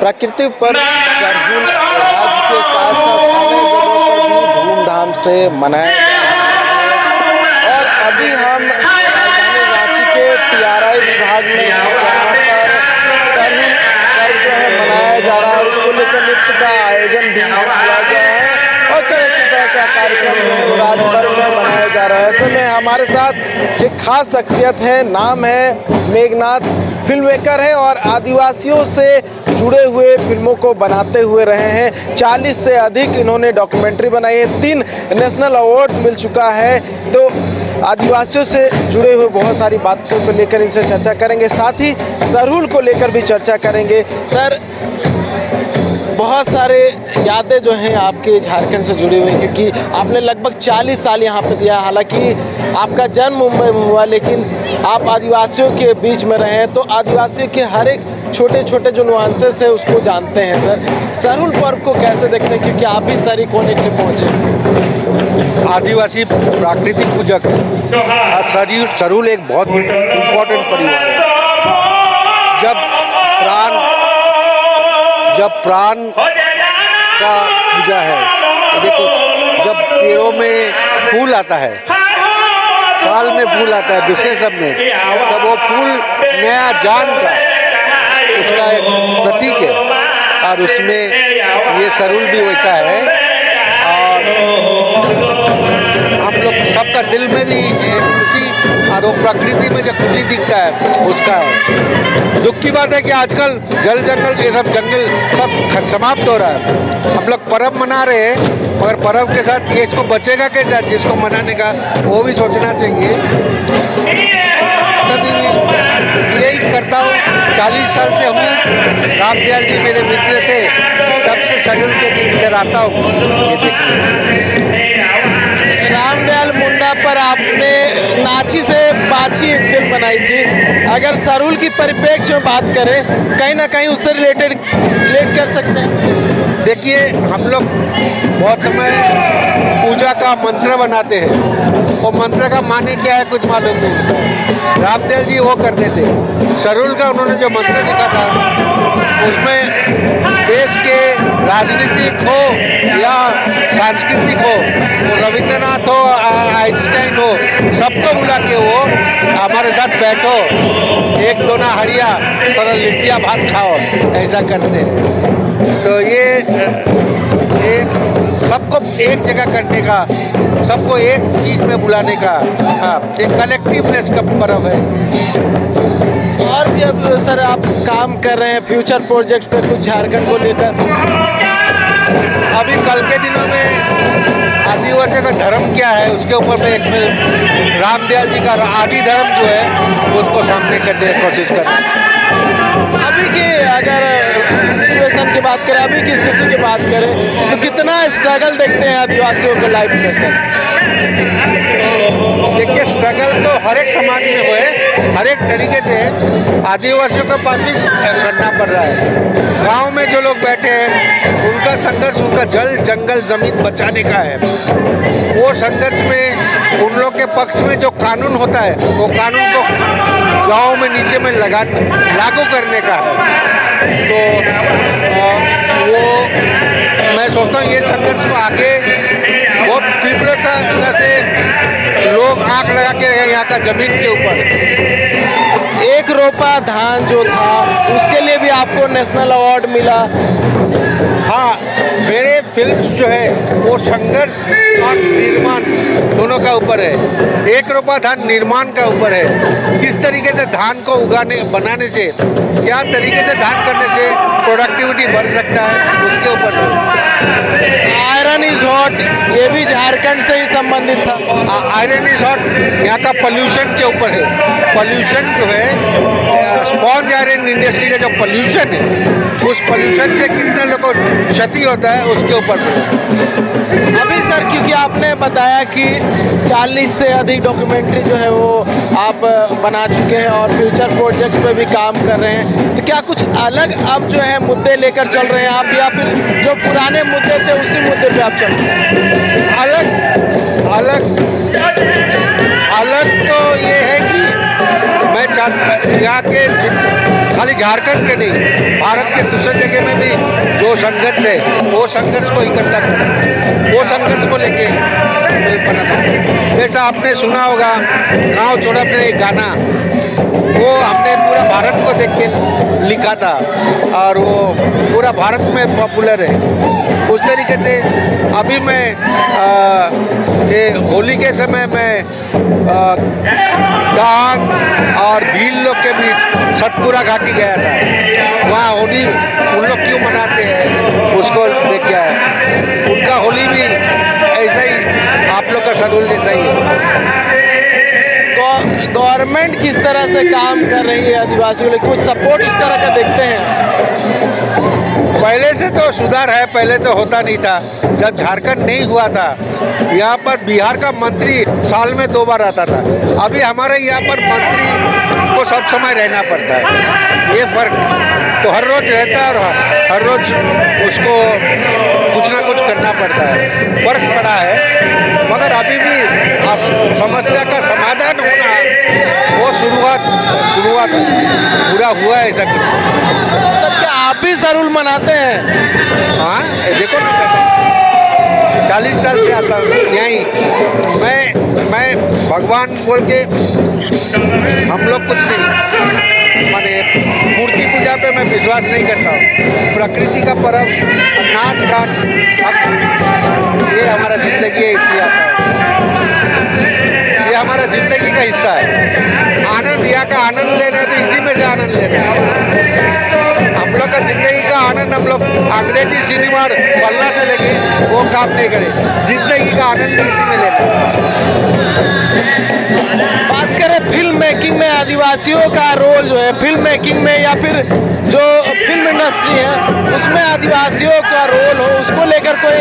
प्रकृति पर सरहुल राज्य के साथ साथ अन्य जगहों पर भी धूमधाम से मनाया जा रहा है। और अभी हम राजधानी रांची के टीआरआई विभाग में हैं, जहाँ पर सरहुल पर्व जो है मनाया जा रहा है। उसको लेकर नृत्य का आयोजन भी किया गया है और कई तरह का कार्यक्रम जो है वो राज्य भर में मनाया जा रहा है। ऐसे में हमारे साथ एक खास शख्सियत है, नाम है मेघनाथ, फिल्म मेकर है और आदिवासियों से जुड़े हुए फिल्मों को बनाते हुए रहे हैं। 40 से अधिक इन्होंने डॉक्यूमेंट्री बनाई है, 3 नेशनल अवार्ड्स मिल चुका है। तो आदिवासियों से जुड़े हुए बहुत सारी बातों को लेकर इनसे चर्चा करेंगे, साथ ही सरहुल को लेकर भी चर्चा करेंगे। सर, बहुत सारे यादें जो हैं आपके झारखंड से जुड़ी हुई हैं, क्योंकि आपने लगभग 40 साल यहाँ पे दिया। हालांकि आपका जन्म मुंबई में हुआ, लेकिन आप आदिवासियों के बीच में रहे हैं, तो आदिवासियों के हर एक छोटे छोटे जो नुआंसेस है उसको जानते हैं। सर, सरहुल पर्व को कैसे देखते हैं, क्योंकि आप भी शरीक होने के लिए पहुँचे? आदिवासी प्राकृतिक पूजक सरहुल एक बहुत इम्पोर्टेंट परिवार है। जब प्राण का पूजा है, तो देखो, जब पेड़ों में फूल आता है, साल में फूल आता है दूसरे सब में, तब वो फूल नया जान का उसका एक प्रतीक है। और उसमें ये सरहुल भी वैसा है। और हम लोग सबका दिल में भी खुशी, और वो प्रकृति में जो खुशी दिखता है उसका है। दुख की बात है कि आजकल जल जंगल ये सब जंगल सब समाप्त हो रहा है। हम लोग पर्व मना रहे हैं, मगर पर्व के साथ ये इसको बचेगा कैसा, जिसको मनाने का वो भी सोचना चाहिए। तभी यही करता हूँ। 40 साल से हूँ। रामदयाल जी मेरे मित्र थे, तब से सरहुल के दिन इधर आता हूँ। ये देखिए, रामदयाल मुंडा पर आपने नाची से बाछी एक फिल्म बनाई थी। अगर सरहुल की परिप्रेक्ष्य में बात करें, कहीं ना कहीं उससे रिलेट कर सकते हैं। देखिए, हम लोग बहुत समय पूजा का मंत्र बनाते हैं। वो मंत्र का माने क्या है कुछ मालूम नहीं। रामदयाल जी वो करते थे। सरहुल का उन्होंने जो मंत्र लिखा था, उसमें देश के राजनीतिक हो या सांस्कृतिक हो, वो रविंद्रनाथ हो, आइंस्टाइन हो, सबको बुला के वो हमारे साथ बैठो, एक दोना हरिया पर लिट्टिया भात खाओ, ऐसा करते हैं। तो ये एक सबको एक जगह करने का, सबको एक चीज में बुलाने का, एक कलेक्टिवनेस का पर्व है। और भी अब सर आप काम कर रहे हैं फ्यूचर प्रोजेक्ट पे कुछ झारखंड को लेकर? अभी कल के दिनों में आदिवासियों का धर्म क्या है उसके ऊपर मैं एक फिल्म, रामदयाल जी का आदि धर्म जो है उसको सामने करने की कोशिश कर रहे हैं। अभी की अगर सिचुएशन की बात करें, अभी की स्थिति की बात करें, तो कितना स्ट्रगल देखते हैं आदिवासियों को लाइफ में सर? देखिए, स्ट्रगल तो हर एक समाज में हुए, हर एक तरीके से आदिवासियों को पास भी करना पड़ रहा है। गांव में जो लोग बैठे हैं, उनका संघर्ष उनका जल जंगल जमीन बचाने का है। वो संघर्ष में उन लोग के पक्ष में जो कानून होता है, वो कानून को गांव में नीचे में लागू करने का है। तो वो मैं सोचता हूँ ये संघर्ष को आगे बहुत तीव्रता से लोग आंख लगा के यहाँ का जमीन के ऊपर। एक रोपा धान जो था उसके लिए भी आपको नेशनल अवार्ड मिला। हाँ, मेरे फिल्म्स जो है वो संघर्ष और निर्माण दोनों का ऊपर है। एक रोपा धान निर्माण का ऊपर है। किस तरीके से धान को बनाने से, क्या तरीके से धान करने से प्रोडक्टिविटी बढ़ सकता है, उसके ऊपर है। आयरन इज हॉट, ये भी झारखंड से ही संबंधित था। आयरन इज हॉट यहाँ का पोल्यूशन के ऊपर है। पोल्यूशन जो है, स्पॉन्ज आयरन इंडस्ट्री का जो पोल्यूशन है, उस पोल्यूशन से कितने लोगों को क्षति होता है उसके ऊपर है। अभी सर, क्योंकि आपने बताया कि 40 से अधिक डॉक्यूमेंट्री जो है वो आप बना चुके हैं और फ्यूचर प्रोजेक्ट्स पे भी काम कर रहे हैं, तो क्या कुछ अलग अब जो है मुद्दे लेकर चल रहे हैं आप, या फिर जो पुराने मुद्दे थे उसी मुद्दे पे आप चल रहे हैं? अलग तो ये है कि मैं यहाँ के खाली झारखंड के नहीं, भारत के दूसरे जगह में जो संघर्ष है वो संघर्ष को इकट्ठा करना, वो संघर्ष को लेके फिल्म बनाना। जैसा आपने सुना होगा गाँव छोड़ा फिर एक गाना, वो हमने पूरा भारत को देख के लिखा था और वो पूरा भारत में पॉपुलर है। उस तरीके से अभी मैं ये होली के समय में डांग और भील लोग के बीच सतपुरा घाटी गया था। वहाँ होली उन लोग क्यों मनाते हैं उसको देख के आया। उनका होली भी ऐसा ही आप लोग का सरहुल जैसा ही है। गवर्नमेंट किस तरह से काम कर रही है आदिवासियों के लिए, कुछ सपोर्ट इस तरह का देखते हैं? पहले से तो सुधार है, पहले तो होता नहीं था। जब झारखंड नहीं हुआ था यहाँ पर बिहार का मंत्री साल में 2 बार आता था। अभी हमारे यहाँ पर मंत्री को सब समय रहना पड़ता है। ये फर्क तो हर रोज रहता है और हर रोज उसको कुछ ना कुछ करना पड़ता है, फर्क पड़ा है। मगर अभी भी समस्या का समाधान होना वो शुरुआत पूरा हुआ है ऐसा। सर क्या आप भी सरहुल मनाते हैं? हाँ देखो ना, 40 साल से आता हूँ यहीं। मैं भगवान बोल के हम लोग कुछ नहीं, माने मूर्ति पूजा पे मैं विश्वास नहीं करता हूँ। प्रकृति का पर्व नाच गान ये हमारा जिंदगी है, इसलिए आता हूँ। ये हमारा जिंदगी का हिस्सा है। आनंद यहाँ का आनंद लेना है तो इसी में से आनंद लेना है। हम लोग का जिंदगी का आनंद हम लोग अंग्रेजी सिनेमा पलना से लेके वो काम नहीं करें। जिंदगी का आनंद भी इसी में लेना है। बात करें फिल्म मेकिंग में आदिवासियों का रोल जो है, फिल्म मेकिंग में या फिर जो फिल्म इंडस्ट्री है उसमें आदिवासियों का रोल हो, उसको लेकर कोई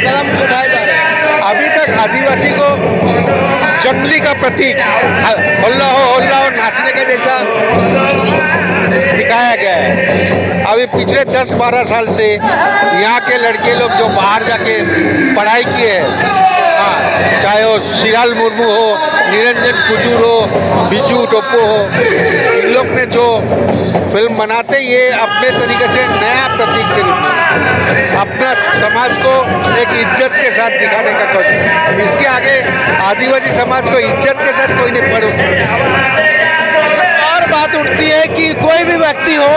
कदम उठाए जा रहे हैं? अभी तक आदिवासी को जंगली का प्रतीक होल्ला हो नाचने के जैसा दिखाया गया है। अभी पिछले 10-12 साल से यहाँ के लड़के लोग जो बाहर जाके पढ़ाई किए हैं, हाँ, चाहे वो शिराल मुर्मू हो, निरंजन कुजूर हो, बिजू टोप्पो हो, इन लोग ने जो फिल्म बनाते ये अपने तरीके से नया प्रतीक के रूप में अपना समाज को एक इज्जत के साथ दिखाने का कोशिश। इसके आगे आदिवासी समाज को इज्जत के साथ कोई नहीं पढ़ सकता। और बात उठती है कि कोई भी व्यक्ति हो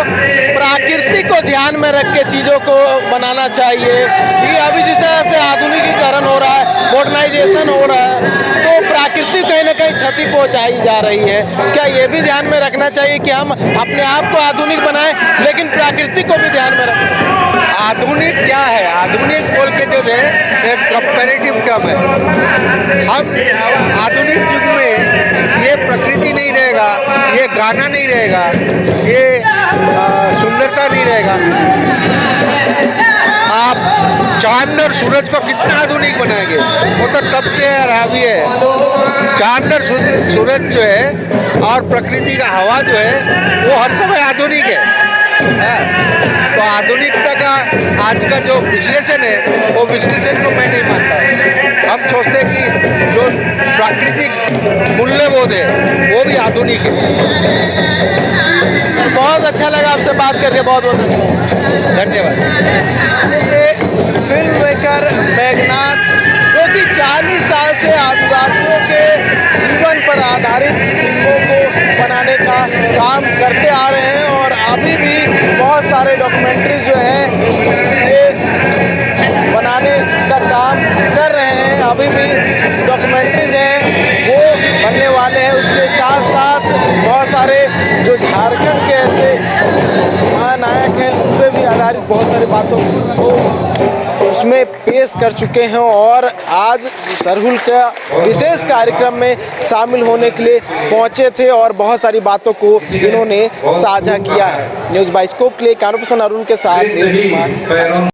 प्रकृति को ध्यान में रख के चीज़ों को बनाना चाहिए। ये अभी जिस तरह से आधुनिकीकरण हो रहा है, मॉडर्नाइजेशन हो रहा है, तो प्रकृति कहीं ना कहीं क्षति पहुंचाई जा रही है। क्या ये भी ध्यान में रखना चाहिए कि हम अपने आप को आधुनिक बनाएं लेकिन प्रकृति को भी ध्यान में रखें? आधुनिक क्या है? आधुनिक बोल के जो है एक कंपैरेटिव टर्म है। हम आधुनिक युग में ये प्रकृति नहीं रहेगा, ये गाना नहीं रहेगा, ये सुंदरता नहीं रहेगा। आप चांद और सूरज को कितना आधुनिक बनाएंगे? वो तो तब से हावी है। चांद और सूरज जो है और प्रकृति का हवा जो है वो हर समय आधुनिक है। तो आधुनिकता का आज का जो विश्लेषण है वो विश्लेषण को मैं नहीं मानता। हम सोचते हैं कि जो प्राकृतिक मूल्यबोध है वो भी आधुनिक है। बहुत अच्छा लगा आपसे बात करके, बहुत बहुत धन्यवाद। फिल्म मेकर मेघनाथ जो कि 40 साल से आदिवासियों के जीवन पर आधारित फिल्मों को बनाने का काम करते आ रहे हैं और अभी भी बहुत सारे डॉक्यूमेंट्री जो हैं ये बनाने का काम कर रहे हैं। अभी भी डॉक्यूमेंट्रीज हैं वो बनने वाले हैं। उसके साथ साथ बहुत सारे जो झारखंड के ऐसे महानायक हैं उन पर भी आधारित बहुत सारी बातों को उसमें पेश कर चुके हैं और आज सरहुल का विशेष कार्यक्रम में शामिल होने के लिए पहुंचे थे और बहुत सारी बातों को इन्होंने साझा किया है। न्यूज़ बाइस्कोप के लिए कानून अरुण के साथ नीरज कुमार।